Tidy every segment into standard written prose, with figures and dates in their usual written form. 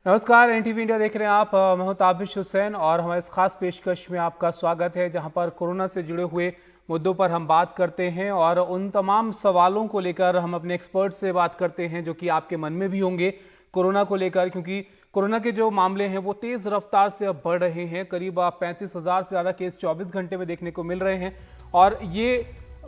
नमस्कार, NTV India देख रहे हैं आप। मैं हूं ताबिश हुसैन और हमारे इस खास पेशकश में आपका स्वागत है, जहां पर कोरोना से जुड़े हुए मुद्दों पर हम बात करते हैं और उन तमाम सवालों को लेकर हम अपने एक्सपर्ट से बात करते हैं जो कि आपके मन में भी होंगे कोरोना को लेकर, क्योंकि कोरोना के जो मामले हैं वो तेज रफ्तार से अब बढ़ रहे हैं। करीब 35,000 से ज़्यादा केस 24 घंटे में देखने को मिल रहे हैं और ये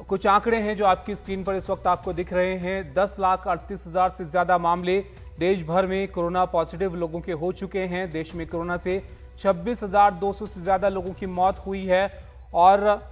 कुछ आंकड़े हैं जो आपकी स्क्रीन पर इस वक्त आपको दिख रहे हैं। 10,38,000 से ज़्यादा मामले देश भर में कोरोना पॉजिटिव लोगों के हो चुके हैं। देश में कोरोना से 26,200 से ज़्यादा लोगों की मौत हुई है और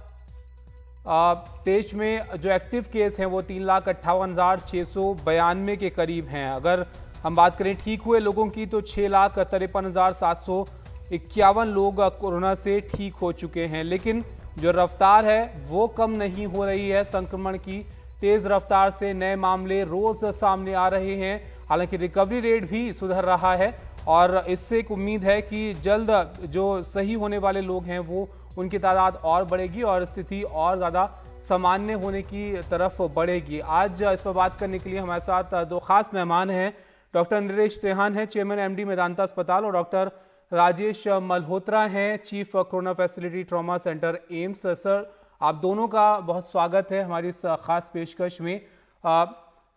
देश में जो एक्टिव केस हैं वो 3,58,692 के करीब हैं। अगर हम बात करें ठीक हुए लोगों की तो 6,53,751 लोग कोरोना से ठीक हो चुके हैं। लेकिन जो रफ्तार है वो कम नहीं हो रही है। संक्रमण की तेज रफ्तार से नए मामले रोज सामने आ रहे हैं। हालांकि रिकवरी रेट भी सुधर रहा है और इससे एक उम्मीद है कि जल्द जो सही होने वाले लोग हैं वो उनकी तादाद और बढ़ेगी और स्थिति और ज़्यादा सामान्य होने की तरफ बढ़ेगी। आज इस पर बात करने के लिए हमारे साथ दो खास मेहमान हैं। डॉक्टर नरेश त्रेहान हैं, चेयरमैन एमडी मेदांता अस्पताल, और डॉक्टर राजेश मल्होत्रा हैं, chief corona facility trauma centre AIIMS. Sir, आप दोनों का बहुत स्वागत है हमारी इस खास पेशकश में।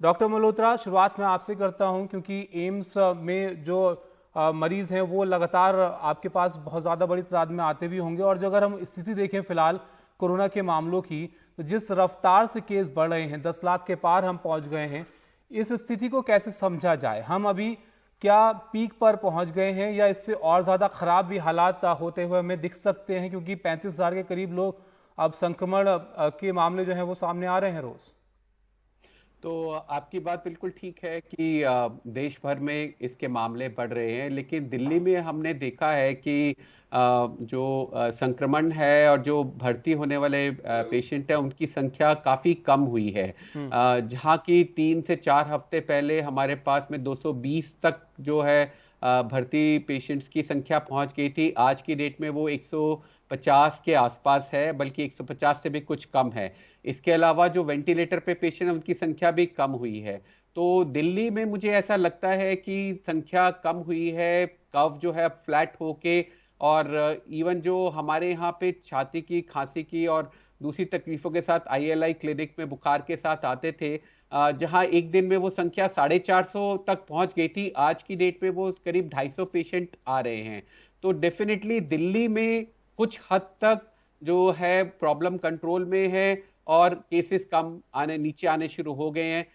डॉक्टर मल्होत्रा, शुरुआत मैं आपसे करता हूं क्योंकि एम्स में जो मरीज हैं वो लगातार आपके पास बहुत ज़्यादा बड़ी तादाद में आते भी होंगे और जो अगर हम स्थिति देखें फिलहाल कोरोना के मामलों की, तो जिस रफ्तार से केस बढ़ रहे हैं, 10 लाख के पार हम पहुंच गए हैं, इस स्थिति को कैसे समझा जाए? हम अभी क्या पीक पर पहुंच गए हैं या इससे और ज़्यादा खराब भी हालात होते हुए हमें दिख सकते हैं, क्योंकि 35,000 के करीब लोग अब संक्रमण के मामले जो हैं वो सामने आ रहे हैं रोज़? तो आपकी बात बिल्कुल ठीक है कि देश भर में इसके मामले बढ़ रहे हैं, लेकिन दिल्ली में हमने देखा है कि जो संक्रमण है और जो भर्ती होने वाले पेशेंट हैं उनकी संख्या काफी कम हुई है। जहां की 3 से 4 हफ्ते पहले हमारे पास में 220 तक जो है भर्ती पेशेंट्स की संख्या पहुंच गई थी, आज की डेट में वो 150 के आसपास है, बल्कि 150 से भी कुछ कम है। इसके अलावा जो वेंटिलेटर पे पेशेंट है उनकी संख्या भी कम हुई है। तो दिल्ली में मुझे ऐसा लगता है कि संख्या कम हुई है, कर्व जो है फ्लैट होके, और इवन जो हमारे यहाँ पे छाती की, खांसी की और दूसरी तकलीफों के साथ ILI क्लिनिक में बुखार के साथ आते थे, जहां एक दिन में वो संख्या 450 तक पहुंच गई थी, आज की डेट में वो करीब 250 पेशेंट आ रहे हैं। तो डेफिनेटली दिल्ली में कुछ हद तक जो है प्रॉब्लम कंट्रोल में है और केसेस कम नीचे आने शुरू हो गए हैं।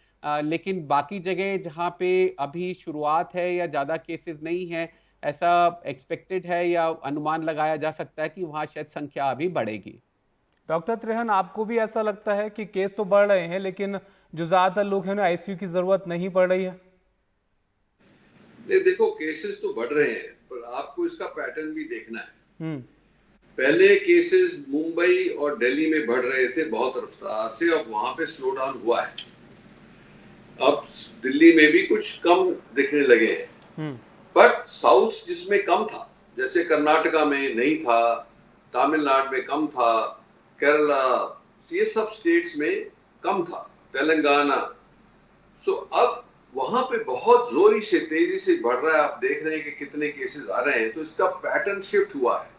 लेकिन बाकी जगह जहां पे अभी शुरुआत है या ज्यादा केसेस नहीं है, ऐसा एक्सपेक्टेड है या अनुमान लगाया जा सकता है कि वहां शायद संख्या अभी बढ़ेगी। डॉक्टर त्रेहन, आपको भी ऐसा लगता है कि केस तो बढ़ रहे हैं लेकिन जो ज्यादातर लोग हैं उन्हें ICU की जरूरत नहीं पड़ रही है? नहीं, देखो, केसेस तो बढ़ रहे हैं पर आपको इसका पैटर्न भी देखना है। पहले केसेस मुंबई और दिल्ली में बढ़ रहे थे बहुत रफ्तार से, अब वहां पे स्लो डाउन हुआ है। अब दिल्ली में भी कुछ कम दिखने लगे हैं, बट साउथ जिसमें कम था, जैसे कर्नाटका में नहीं था, तमिलनाडु में कम था, केरला, ये सब स्टेट्स में कम था, तेलंगाना। सो अब वहां पे बहुत जोरी से तेजी से बढ़ रहा है। आप देख रहे हैं कि कितने केसेस आ रहे हैं, तो इसका पैटर्न शिफ्ट हुआ है।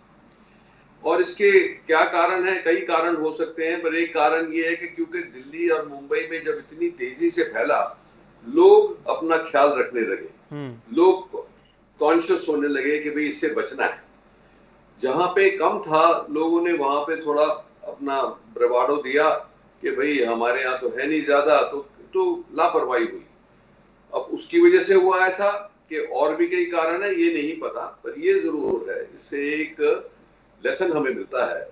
और इसके क्या कारण है? कई कारण हो सकते हैं, पर एक कारण ये है कि क्योंकि दिल्ली और मुंबई में जब इतनी तेजी से फैला, लोग अपना ख्याल रखने लगे, लोग कॉन्शियस होने लगे कि भाई इससे बचना है। जहां पे कम था, लोगों ने वहां पे थोड़ा अपना ब्रवाडो दिया कि भाई हमारे यहाँ तो है नहीं ज्यादा, तो लापरवाही हुई। अब उसकी वजह से हुआ ऐसा कि और भी कई कारण है, ये नहीं पता, पर ये जरूर है, इससे एक लेसन हमें मिलता है।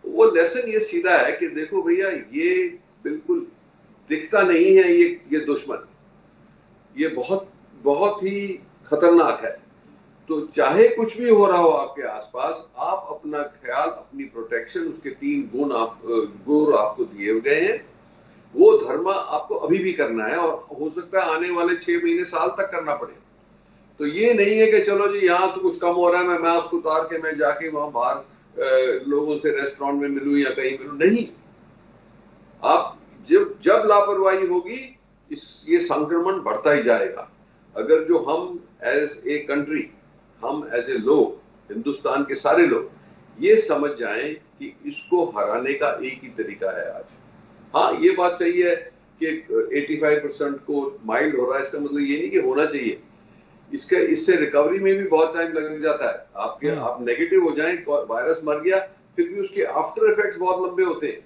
वो लेसन ये सीधा है कि देखो भैया, ये बिल्कुल दिखता नहीं है, ये दुश्मन, ये बहुत बहुत ही खतरनाक है। तो चाहे कुछ भी हो रहा हो आपके आसपास, आप अपना ख्याल, अपनी प्रोटेक्शन, उसके 3 गुण आपको दिए गए हैं, वो धर्म आपको अभी भी करना है और हो सकता है आने वाले 6 महीने, साल तक करना पड़े। तो ये नहीं है कि चलो जी यहाँ तो कुछ कम हो रहा है, मैं मास्क उतार के मैं जाके वहां बाहर लोगों से रेस्टोरेंट में मिलूं या कहीं मिलूं, नहीं। आप जब लापरवाही होगी, ये संक्रमण बढ़ता ही जाएगा। अगर जो हम एज ए कंट्री, हम एज ए लोग, हिंदुस्तान के सारे लोग ये समझ जाएं कि इसको हराने का एक ही तरीका है आज। हाँ, ये बात सही है कि 85% को माइल्ड हो रहा है, इसका मतलब ये नहीं कि होना चाहिए, इससे रिकवरी में भी बहुत टाइम लग जाता है। आप नेगेटिव हो जाएं, वायरस मर गया, फिर भी उसके आफ्टर इफेक्ट्स बहुत लंबे होते हैं।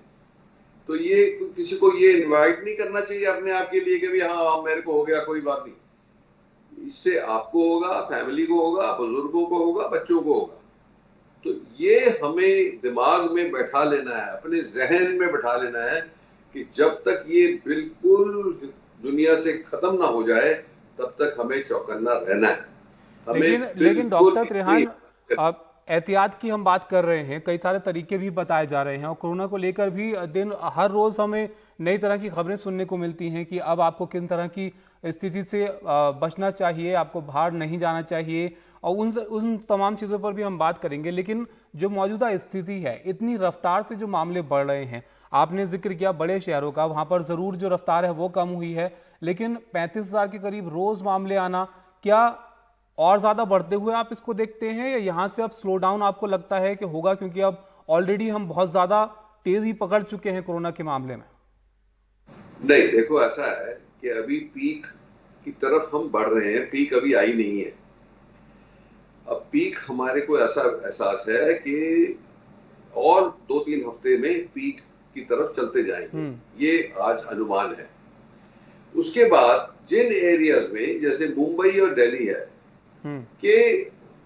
तो ये किसी को ये इनवाइट नहीं करना चाहिए अपने आप के लिए कि भी हाँ मेरे को हो गया, कोई बात नहीं। इससे आपको होगा, फैमिली को होगा, बुजुर्गों को होगा, बच्चों को होगा। तो ये हमें दिमाग में बैठा लेना है, अपने जहन में बैठा लेना है कि जब तक ये बिल्कुल दुनिया से खत्म ना हो जाए तब तक हमें चौकन्ना रहना है। लेकिन डॉक्टर त्रेहान, एहतियात की हम बात कर रहे हैं, कई सारे तरीके भी बताए जा रहे हैं और कोरोना को लेकर भी हर रोज हमें नई तरह की खबरें सुनने को मिलती हैं कि अब आपको किन तरह की स्थिति से बचना चाहिए, आपको बाहर नहीं जाना चाहिए, और उन तमाम चीज़ों पर भी हम बात करेंगे। लेकिन जो मौजूदा स्थिति है, इतनी रफ्तार से जो मामले बढ़ रहे हैं, आपने जिक्र किया बड़े शहरों का, वहां पर जरूर जो रफ्तार है वो कम हुई है, लेकिन 35,000 के करीब रोज मामले आना, क्या और ज्यादा बढ़ते हुए आप इसको देखते हैं, या यहां से अब स्लो डाउन आपको लगता है कि होगा, क्योंकि अब ऑलरेडी हम बहुत ज्यादा तेजी पकड़ चुके हैं कोरोना के मामले में? नहीं, देखो ऐसा है कि अभी पीक की तरफ हम बढ़ रहे हैं, पीक अभी आई नहीं है। अब पीक हमारे को ऐसा एहसास है कि और 2-3 हफ्ते में पीक की तरफ चलते जाएंगे, ये आज अनुमान है। उसके बाद जिन एरियाज में जैसे मुंबई और दिल्ली है कि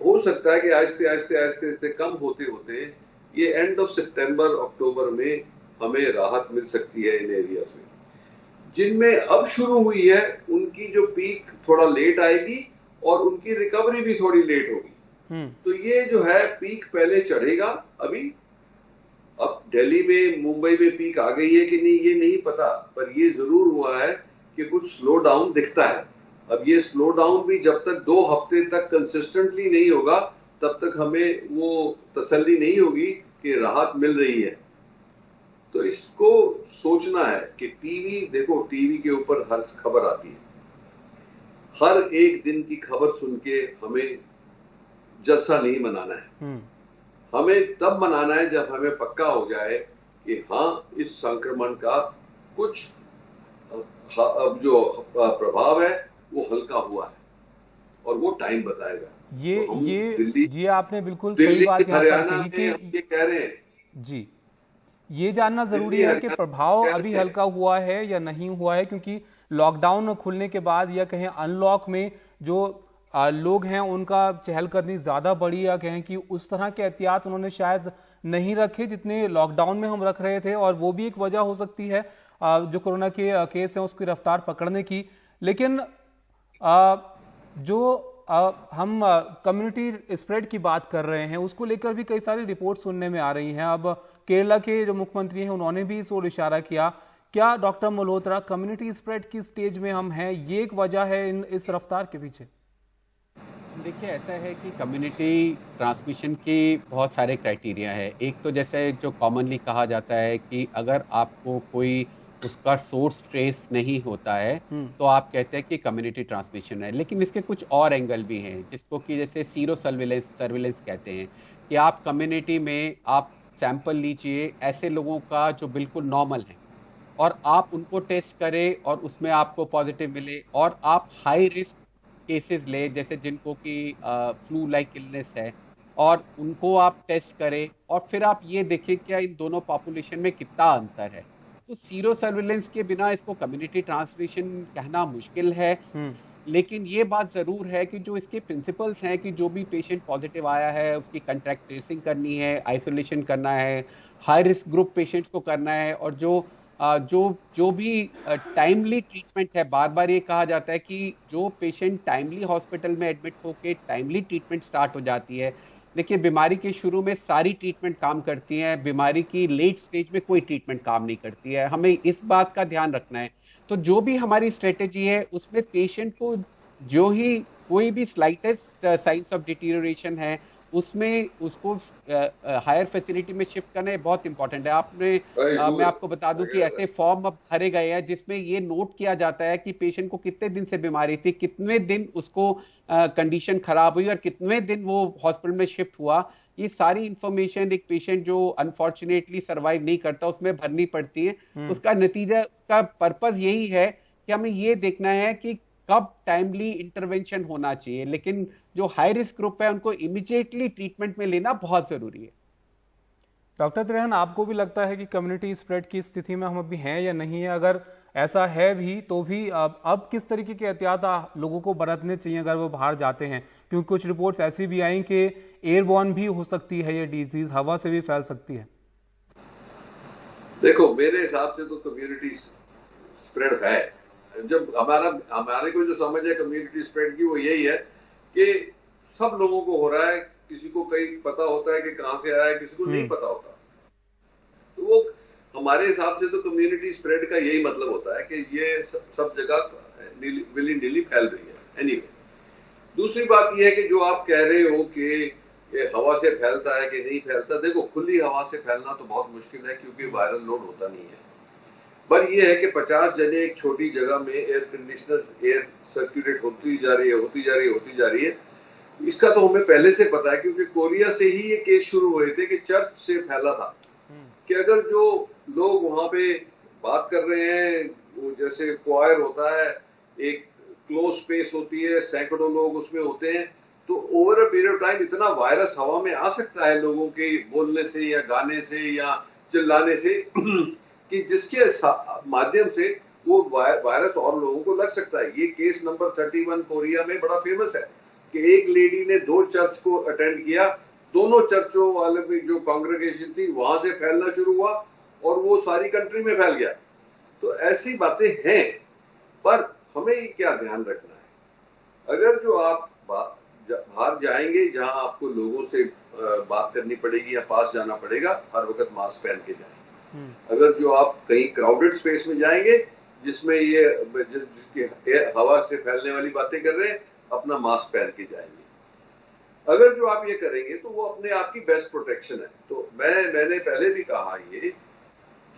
हो सकता है कि आहिस्ते आहिस्ते कम होते होते ये एंड ऑफ सितंबर अक्टूबर में हमें राहत मिल सकती है। इन एरियाज में जिनमें अब शुरू हुई है उनकी जो पीक थोड़ा लेट आएगी और उनकी रिकवरी भी थोड़ी लेट होगी। तो ये जो है पीक पहले चढ़ेगा अभी। अब दिल्ली में, मुंबई में पीक आ गई है कि नहीं ये नहीं पता, पर ये जरूर हुआ है कि कुछ स्लो डाउन दिखता है। अब ये स्लो डाउन भी जब तक 2 हफ्ते तक कंसिस्टेंटली नहीं होगा तब तक हमें वो तसल्ली नहीं होगी कि राहत मिल रही है। तो इसको सोचना है कि टीवी, देखो टीवी के ऊपर हर खबर आती है, हर एक दिन की खबर सुन के हमें जलसा नहीं मनाना है। हमें तब मनाना है जब हमें पक्का हो जाए कि हाँ इस संक्रमण का कुछ जो प्रभाव है वो हल्का हुआ है, और वो टाइम बताएगा। ये आपने बिल्कुल सही बात हरियाणा में ये कह रहे हैं जी। ये जानना जरूरी है कि प्रभाव अभी हल्का हुआ है या नहीं हुआ है, क्योंकि लॉकडाउन खुलने के बाद या कहें अनलॉक में जो लोग हैं उनका चहलकदमी ज्यादा बढ़ी, या कहें कि उस तरह के एहतियात उन्होंने शायद नहीं रखे जितने लॉकडाउन में हम रख रहे थे, और वो भी एक वजह हो सकती है जो कोरोना के केस हैं उसकी रफ्तार पकड़ने की। लेकिन जो हम कम्युनिटी स्प्रेड की बात कर रहे हैं उसको लेकर भी कई सारी रिपोर्ट सुनने में आ रही हैं। अब केरला के जो मुख्यमंत्री हैं उन्होंने भी इस ओर इशारा किया। क्या डॉक्टर मल्होत्रा, कम्युनिटी स्प्रेड की स्टेज में हम हैं, ये एक वजह है इस रफ्तार के पीछे? देखिए, ऐसा है कि कम्युनिटी ट्रांसमिशन के बहुत सारे क्राइटेरिया है। एक तो जैसे जो कॉमनली कहा जाता है कि अगर आपको कोई उसका सोर्स ट्रेस नहीं होता है तो आप कहते हैं कि कम्युनिटी ट्रांसमिशन है। लेकिन इसके कुछ और एंगल भी हैं जिसको कि जैसे सीरो सर्विलेंस कहते हैं, कि आप कम्युनिटी में आप सैंपल लीजिए ऐसे लोगों का जो बिल्कुल नॉर्मल है और आप उनको टेस्ट करें और उसमें आपको पॉजिटिव मिले, और आप हाई रिस्क केसेस ले जैसे जिनको कि फ्लू लाइक इलनेस है और उनको आप टेस्ट करें, और फिर आप ये देखें क्या इन दोनों पॉपुलेशन में कितना अंतर है। तो सीरो सर्विलेंस के बिना इसको कम्युनिटी ट्रांसमिशन कहना मुश्किल है। लेकिन ये बात जरूर है कि जो इसके प्रिंसिपल्स हैं कि जो भी पेशेंट पॉजिटिव आया है उसकी कॉन्टैक्ट ट्रेसिंग करनी है, आइसोलेशन करना है, हाई रिस्क ग्रुप पेशेंट्स को करना है, और जो भी टाइमली ट्रीटमेंट है। बार बार ये कहा जाता है कि जो पेशेंट टाइमली हॉस्पिटल में एडमिट होकर टाइमली ट्रीटमेंट स्टार्ट हो जाती है। देखिए, बीमारी के शुरू में सारी ट्रीटमेंट काम करती है, बीमारी की लेट स्टेज में कोई ट्रीटमेंट काम नहीं करती है। हमें इस बात का ध्यान रखना है। तो जो भी हमारी स्ट्रेटेजी है उसमें पेशेंट को जो ही कोई भी स्लाइटेस्ट साइंस ऑफ डिटीरियोरेशन है उसमें उसको हायर फैसिलिटी में शिफ्ट करना बहुत इंपॉर्टेंट है। मैं आपको बता दूं कि ऐसे फॉर्म अब भरे गए हैं जिसमें ये नोट किया जाता है कि पेशेंट को कितने दिन से बीमारी थी, कितने दिन उसको कंडीशन खराब हुई और कितने दिन वो हॉस्पिटल में शिफ्ट हुआ। ये सारी इंफॉर्मेशन एक पेशेंट जो अनफॉर्चुनेटली सर्वाइव नहीं करता उसमें भरनी पड़ती है। उसका नतीजा, उसका पर्पस यही है कि हमें ये देखना है कि कब टाइमली इंटरवेंशन होना चाहिए, लेकिन जो हाई रिस्क ग्रुप है उनको इमीडिएटली ट्रीटमेंट में लेना बहुत जरूरी है। डॉक्टर त्रेहन, आपको भी लगता है कि कम्युनिटी स्प्रेड की स्थिति में हम अभी हैं या नहीं है? अगर ऐसा है भी तो भी अब किस तरीके के एहतियात लोगों को बरतने चाहिए अगर वो बाहर जाते हैं? क्योंकि कुछ रिपोर्ट्स ऐसी भी आई कि एयरबॉर्न भी हो सकती है ये डिजीज, हवा से भी फैल सकती है। देखो, मेरे हिसाब से तो कम्युनिटी स्प्रेड है। जब हमारे को जो समझ है कम्युनिटी स्प्रेड की, वो यही है कि सब लोगों को हो रहा है। किसी को कहीं पता होता है कि कहां से आया है, किसी को नहीं पता होता। तो वो हमारे हिसाब से तो कम्युनिटी स्प्रेड का यही मतलब होता है कि ये सब जगह विली नीली फैल रही है। एनीवे, दूसरी बात यह है कि जो आप कह रहे हो कि ये हवा से फैलता है कि नहीं फैलता, देखो खुली हवा से फैलना तो बहुत मुश्किल है क्योंकि वायरल लोड होता नहीं है। पर यह है कि 50 जने एक छोटी जगह में एयर कंडीशनर एयर सर्कुलेट होती जा रही है। इसका तो हमें पहले से पता है क्योंकि कोरिया से ही ये केस शुरू हुए थे कि चर्च से फैला था। कि अगर जो लोग वहां पे बात कर रहे हैं, वो जैसे क्वायर होता है, एक क्लोज स्पेस होती है, सैकड़ों लोग उसमें होते हैं, तो over a period of time इतना वायरस हवा में आ सकता है लोगों के बोलने से या गाने से या चिल्लाने से कि जिसके माध्यम से वो वायरस और लोगों को लग सकता है। ये केस नंबर 31 कोरिया में बड़ा फेमस है कि एक लेडी ने 2 चर्च को अटेंड किया, दोनों चर्चों वाले में जो कांग्रेगेशन थी वहां से फैलना शुरू हुआ और वो सारी कंट्री में फैल गया। तो ऐसी बातें हैं, पर हमें क्या ध्यान रखना है, अगर जो आप बाहर जाएंगे जहां आपको लोगों से बात करनी पड़ेगी या पास जाना पड़ेगा, हर वक्त मास्क पहन के जाएं। अगर जो आप कहीं क्राउडेड स्पेस में जाएंगे जिसमें ये जिसकी हवा से फैलने वाली बातें कर रहे हैं, अपना मास्क पहन के जाएंगे। अगर जो आप ये करेंगे तो वो अपने आप की बेस्ट प्रोटेक्शन है। तो मैंने पहले भी कहा ये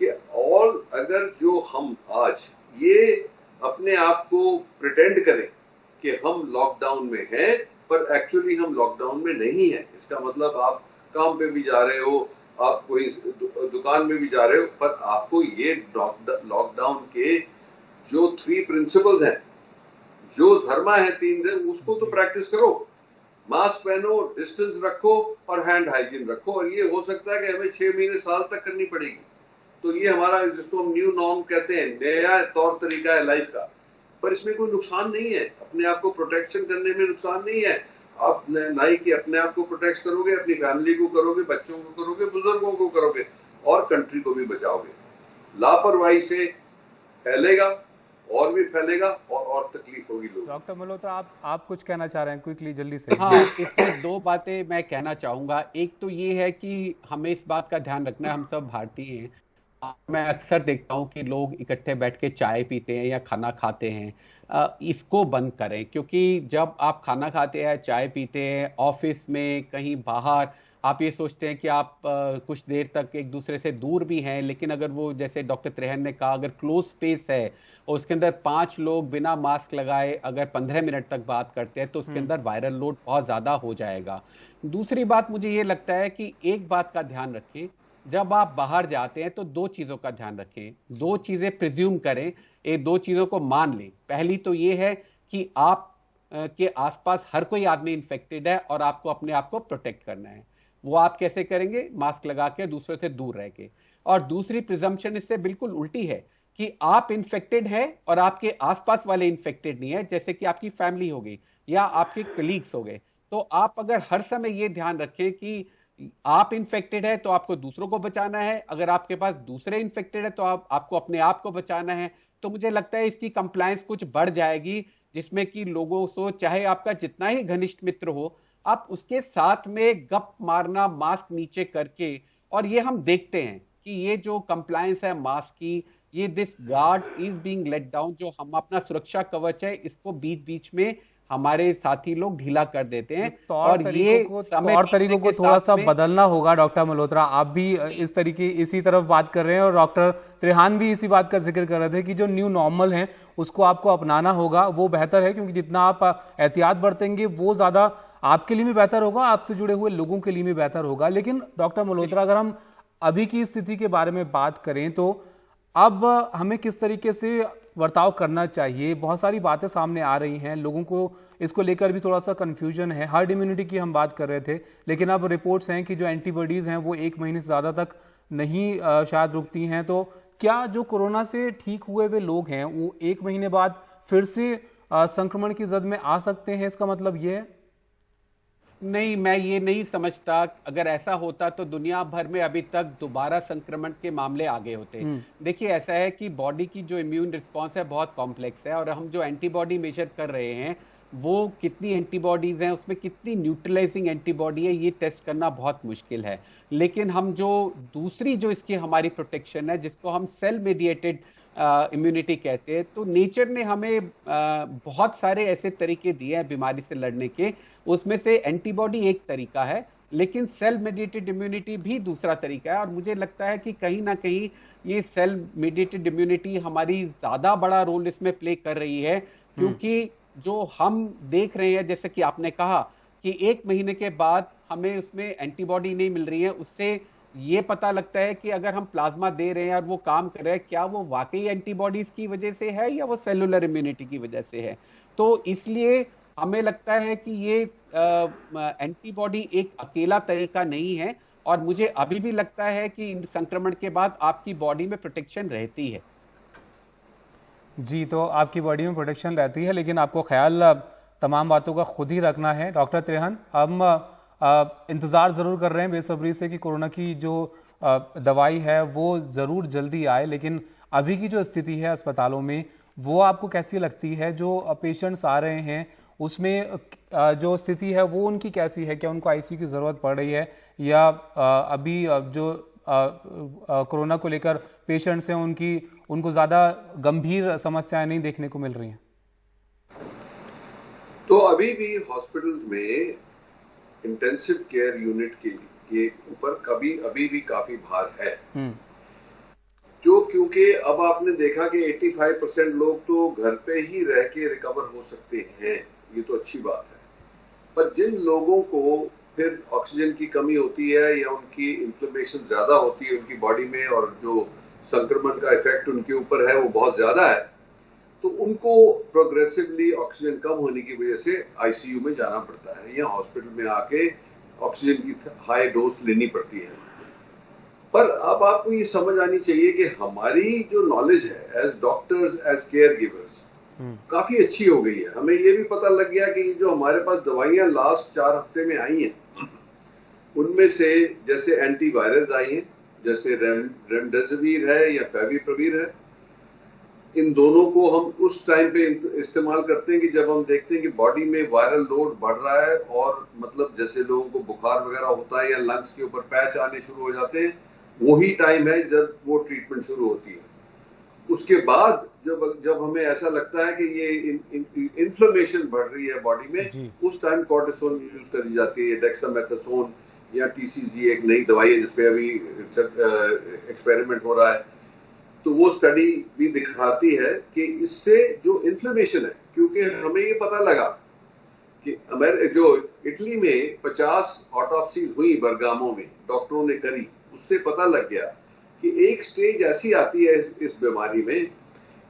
कि अगर जो हम आज ये अपने आप को प्रिटेंड करें कि हम लॉकडाउन में हैं, पर एक्चुअली हम लॉकडाउन में नहीं है। इसका मतलब आप काम पे भी जा रहे हो, आप कोई दुकान में भी जा रहे हो, पर आपको ये लॉकडाउन के जो 3 प्रिंसिपल्स हैं, जो धर्मा है 3 दिन, उसको तो प्रैक्टिस करो। मास्क पहनो, डिस्टेंस रखो और हैंड हाइजीन रखो। और ये हो सकता है कि हमें 6 महीने साल तक करनी पड़ेगी। तो ये हमारा जिसको हम न्यू नॉर्म कहते हैं, नया तौर तरीका है लाइफ का। पर इसमें कोई नुकसान नहीं है, अपने आप को प्रोटेक्शन करने में नुकसान नहीं है। आप नहीं कि अपने आप को प्रोटेक्ट करोगे, अपनी फैमिली को करोगे, बच्चों को करोगे, बुजुर्गों को करोगे और कंट्री को भी बचाओगे। लापरवाही से फैलेगा और भी फैलेगा और तकलीफ होगी लोगों। डॉक्टर मल्होत्रा, आप कुछ कहना चाह रहे हैं क्विकली, जल्दी से? हाँ, इसमें 2 बातें मैं कहना चाहूंगा। एक तो ये है कि हमें इस बात का ध्यान रखना है, हम सब भारतीय हैं। मैं अक्सर देखता हूं कि लोग इकट्ठे बैठ के चाय पीते हैं या खाना खाते हैं। इसको बंद करें, क्योंकि जब आप खाना खाते हैं, चाय पीते हैं, ऑफिस में कहीं बाहर, आप ये सोचते हैं कि आप कुछ देर तक एक दूसरे से दूर भी हैं, लेकिन अगर वो जैसे डॉक्टर त्रेहन ने कहा, अगर क्लोज स्पेस है और उसके अंदर 5 लोग बिना मास्क लगाए अगर 15 मिनट तक बात करते हैं तो उसके अंदर वायरल लोड बहुत ज्यादा हो जाएगा। दूसरी बात मुझे ये लगता है कि एक बात का ध्यान रखें, जब आप बाहर जाते हैं तो 2 चीजों का ध्यान रखें, 2 चीजें प्रिज्यूम करें, ये 2 चीजों को मान लें। पहली तो ये है कि आप के आसपास हर कोई आदमी इन्फेक्टेड है और आपको अपने आप को प्रोटेक्ट करना है। वो आप कैसे करेंगे? मास्क लगा के, दूसरों से दूर रह के। और दूसरी प्रिजम्पशन इससे बिल्कुल उल्टी है कि आप इन्फेक्टेड हैं और आपके आसपास वाले इन्फेक्टेड नहीं है, जैसे कि आपकी फैमिली हो गई या आपके कलीग्स हो गए। तो आप अगर हर समय ये ध्यान रखें कि आप इन्फेक्टेड है तो आपको दूसरों को बचाना है, अगर आपके पास दूसरे इन्फेक्टेड है तो आपको अपने आप को बचाना है, तो मुझे लगता है इसकी कंप्लायंस कुछ बढ़ जाएगी, जिसमें कि लोगों को, चाहे आपका जितना ही घनिष्ठ मित्र हो, आप उसके साथ में गप मारना मास्क नीचे करके। और ये हम देखते हैं कि ये जो कंप्लायंस है मास्क की, ये this guard is being let down, जो हम अपना सुरक्षा कवच है इसको बीच बीच में हमारे साथी लोग ढीला कर देते हैं। और ये तौर तरीकों को थोड़ा सा बदलना होगा। डॉक्टर मल्होत्रा, आप भी इसी तरफ बात कर रहे हैं और डॉक्टर त्रेहान भी इसी बात का जिक्र कर रहे थे कि जो न्यू नॉर्मल है उसको आपको अपनाना होगा। वो बेहतर है, क्योंकि जितना आप एहतियात बरतेंगे वो ज्यादा आपके लिए भी बेहतर होगा, आपसे जुड़े हुए लोगों के लिए भी बेहतर होगा। लेकिन डॉक्टर मल्होत्रा, अगर हम अभी की स्थिति के बारे में बात करें तो अब हमें किस तरीके से बर्ताव करना चाहिए? बहुत सारी बातें सामने आ रही हैं, लोगों को इसको लेकर भी थोड़ा सा कंफ्यूजन है। हर्ड इम्यूनिटी की हम बात कर रहे थे, लेकिन अब रिपोर्ट्स हैं कि जो एंटीबॉडीज हैं वो 1 महीने से ज़्यादा तक नहीं शायद रुकती हैं। तो क्या जो कोरोना से ठीक हुए हुए लोग हैं वो 1 महीने बाद फिर से संक्रमण की जद में आ सकते हैं? इसका मतलब ये है? नहीं, मैं ये नहीं समझता। अगर ऐसा होता तो दुनिया भर में अभी तक दोबारा संक्रमण के मामले आगे होते। देखिए, ऐसा है कि बॉडी की जो इम्यून रिस्पांस है बहुत कॉम्प्लेक्स है, और हम जो एंटीबॉडी मेजर कर रहे हैं वो कितनी एंटीबॉडीज हैं, उसमें कितनी न्यूट्रलाइजिंग एंटीबॉडी है, ये टेस्ट करना बहुत मुश्किल है। लेकिन हम जो दूसरी जो इसकी हमारी प्रोटेक्शन है, जिसको हम सेल मेडिएटेड इम्यूनिटी कहते हैं, तो नेचर ने हमें बहुत सारे ऐसे तरीके दिए हैं बीमारी से लड़ने के। उसमें से एंटीबॉडी एक तरीका है, लेकिन सेल मेडिएटेड इम्यूनिटी भी दूसरा तरीका है। और मुझे लगता है कि कहीं ना कहीं ये सेल मेडिएटेड इम्यूनिटी हमारी ज्यादा बड़ा रोल इसमें प्ले कर रही है, क्योंकि जो हम देख रहे हैं, जैसे कि आपने कहा कि 1 महीने के बाद हमें उसमें एंटीबॉडी नहीं मिल रही है, उससे ये पता लगता है कि अगर हम प्लाज्मा दे रहे हैं और वो काम कर रहा है, क्या वो वाकई एंटीबॉडीज की वजह से है या वो सेलुलर इम्यूनिटी की वजह से है। तो इसलिए हमें लगता है कि ये एंटीबॉडी एक अकेला तरीका नहीं है, और मुझे अभी भी लगता है कि संक्रमण के बाद आपकी बॉडी में प्रोटेक्शन रहती है। जी, तो आपकी बॉडी में प्रोटेक्शन रहती है, लेकिन आपको ख्याल तमाम बातों का खुद ही रखना है। डॉक्टर त्रेहान, हम इंतज़ार ज़रूर कर रहे हैं बेसब्री से कि कोरोना की जो दवाई है वो ज़रूर जल्दी आए, लेकिन अभी की जो स्थिति है अस्पतालों में वो आपको कैसी लगती है? जो पेशेंट्स आ रहे हैं उसमें जो स्थिति है वो उनकी कैसी है? क्या उनको आईसीयू की ज़रूरत पड़ रही है, या अभी जो कोरोना को लेकर पेशेंट्स हैं उनको ज़्यादा गंभीर समस्याएं नहीं देखने को मिल रही हैं? तो अभी भी हॉस्पिटल में इंटेंसिव केयर यूनिट के ऊपर अभी भी काफी भार है, जो क्योंकि अब आपने देखा कि 85% लोग तो घर पे ही रह के रिकवर हो सकते हैं, ये तो अच्छी बात है। पर जिन लोगों को फिर ऑक्सीजन की कमी होती है या उनकी इन्फ्लेमेशन ज्यादा होती है उनकी बॉडी में, और जो संक्रमण का इफेक्ट उनके ऊपर है वो बहुत ज्यादा है, तो उनको प्रोग्रेसिवली ऑक्सीजन कम होने की वजह से आईसीयू में जाना पड़ता है या हॉस्पिटल में आके ऑक्सीजन की हाई डोज लेनी पड़ती है। पर अब आपको ये समझ आनी चाहिए कि हमारी जो नॉलेज है as doctors, as caregivers, काफी अच्छी हो गई है। हमें ये भी पता लग गया कि जो हमारे पास दवाइयां लास्ट 4 हफ्ते में आई हैं, उनमें से जैसे एंटीवायरल्स आई हैं, जैसे रेमडेसिविर है या फेविपिराविर है, इन दोनों को हम उस टाइम पे इस्तेमाल करते हैं कि जब हम देखते हैं कि बॉडी में वायरल लोड बढ़ रहा है, और मतलब जैसे लोगों को बुखार वगैरह होता है या लंग्स के ऊपर पैच आने शुरू हो जाते हैं, वही टाइम है जब वो ट्रीटमेंट शुरू होती है। उसके बाद जब हमें ऐसा लगता है कि ये इन्फ्लेमेशन बढ़ रही है बॉडी में, उस टाइम कॉर्टिसोन यूज करी जाती है, डेक्सामेथासोन या टीसीजी एक नई दवाई है जिसपे अभी एक्सपेरिमेंट हो रहा है। तो वो स्टडी भी दिखाती है कि इससे जो इन्फ्लेमेशन है, क्योंकि हमें ये पता लगा कि जो इटली में 50 ऑटोप्सीज हुई बरगामो में, डॉक्टरों ने करी, उससे पता लग गया कि एक स्टेज ऐसी आती है इस बीमारी में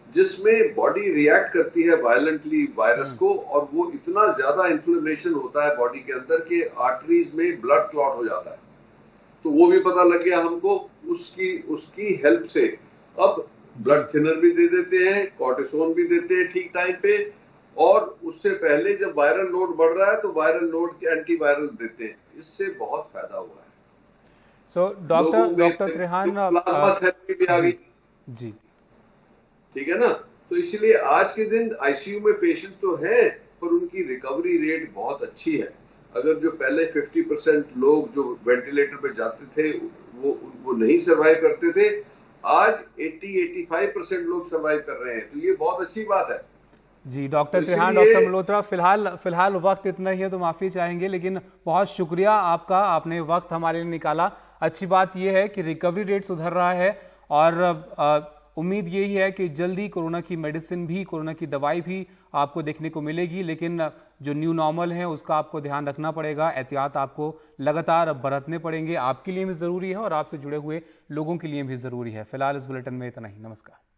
जिसमें बॉडी रिएक्ट करती है वायलेंटली वायरस को, और वो इतना ज्यादा इन्फ्लेमेशन होता है बॉडी के अंदर कि आर्टरीज में ब्लड क्लॉट हो जाता है। तो वो भी पता लग गया हमको। उसकी हेल्प से अब ब्लड थिनर भी दे देते हैं, कॉर्टिसोन भी देते हैं ठीक टाइम पे, और उससे पहले जब वायरल लोड बढ़ रहा है तो वायरल लोड के एंटीवायरल देते हैं। इससे बहुत फायदा हुआ है। So doctor Trehan, plasma therapy भी आ गई जी, ठीक है ना। तो इसलिए आज के दिन आईसीयू में पेशेंट्स तो हैं, पर उनकी रिकवरी रेट बहुत अच्छी है। अगर जो पहले 50% लोग जो वेंटिलेटर पे जाते थे वो नहीं सर्वाइव करते थे, आज 80-85% लोग सर्वाइव कर रहे हैं, तो ये बहुत अच्छी बात है। जी डॉक्टर तो त्रेहान, इसीलिए डॉक्टर मल्होत्रा, फिलहाल वक्त इतना ही है तो माफी चाहेंगे, लेकिन बहुत शुक्रिया आपका, आपने वक्त हमारे लिए निकाला। अच्छी बात यह है कि रिकवरी रेट सुधर रहा है और उम्मीद यही है कि जल्दी कोरोना की मेडिसिन भी, कोरोना की दवाई भी आपको देखने को मिलेगी। लेकिन जो न्यू नॉर्मल है उसका आपको ध्यान रखना पड़ेगा, एहतियात आपको लगातार बरतने पड़ेंगे। आपके लिए भी ज़रूरी है और आपसे जुड़े हुए लोगों के लिए भी ज़रूरी है। फिलहाल इस बुलेटिन में इतना ही। नमस्कार।